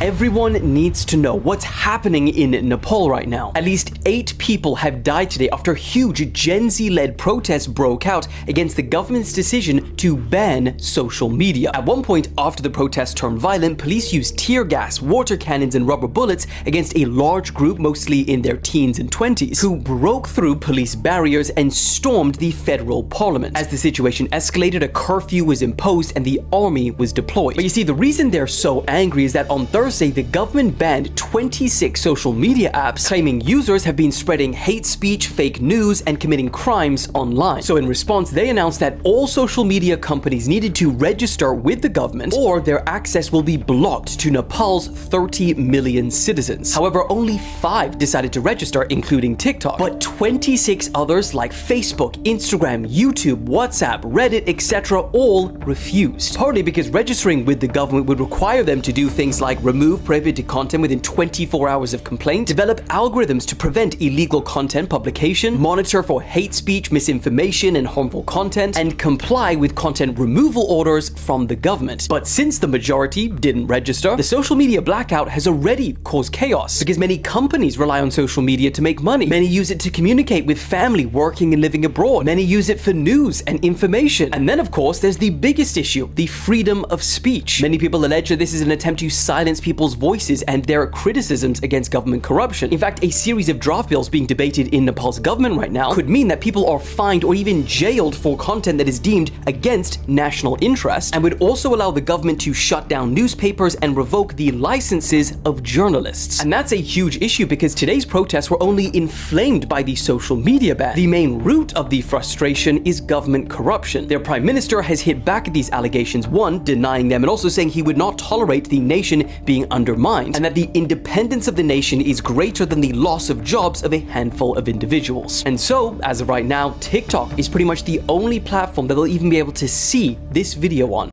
Everyone needs to know what's happening in Nepal right now. At least 8 people have died today after huge Gen Z-led protests broke out against the government's decision to ban social media. At one point, after the protests turned violent, police used tear gas, water cannons, and rubber bullets against a large group, mostly in their teens and 20s, who broke through police barriers and stormed the federal parliament. As the situation escalated, a curfew was imposed and the army was deployed. But you see, the reason they're so angry is that on Thursday, the government banned 26 social media apps, claiming users have been spreading hate speech, fake news, and committing crimes online. So in response, they announced that all social media companies needed to register with the government or their access will be blocked to Nepal's 30 million citizens. However, only 5 decided to register, including TikTok. But 26 others like Facebook, Instagram, YouTube, WhatsApp, Reddit, etc. all refused. Partly because registering with the government would require them to do things like remove prohibited content within 24 hours of complaint, develop algorithms to prevent illegal content publication, monitor for hate speech, misinformation, and harmful content, and comply with content removal orders from the government. But since the majority didn't register, the social media blackout has already caused chaos because many companies rely on social media to make money. Many use it to communicate with family working and living abroad. Many use it for news and information. And then, of course, there's the biggest issue, the freedom of speech. Many people allege that this is an attempt to silence people's voices and their criticisms against government corruption. In fact, a series of draft bills being debated in Nepal's government right now could mean that people are fined or even jailed for content that is deemed against national interest, and would also allow the government to shut down newspapers and revoke the licenses of journalists. And that's a huge issue because today's protests were only inflamed by the social media ban. The main root of the frustration is government corruption. Their prime minister has hit back at these allegations, one, denying them, and also saying he would not tolerate the nation being undermined, and that the independence of the nation is greater than the loss of jobs of a handful of individuals. And so, as of right now, TikTok is pretty much the only platform that they'll even be able to see this video on.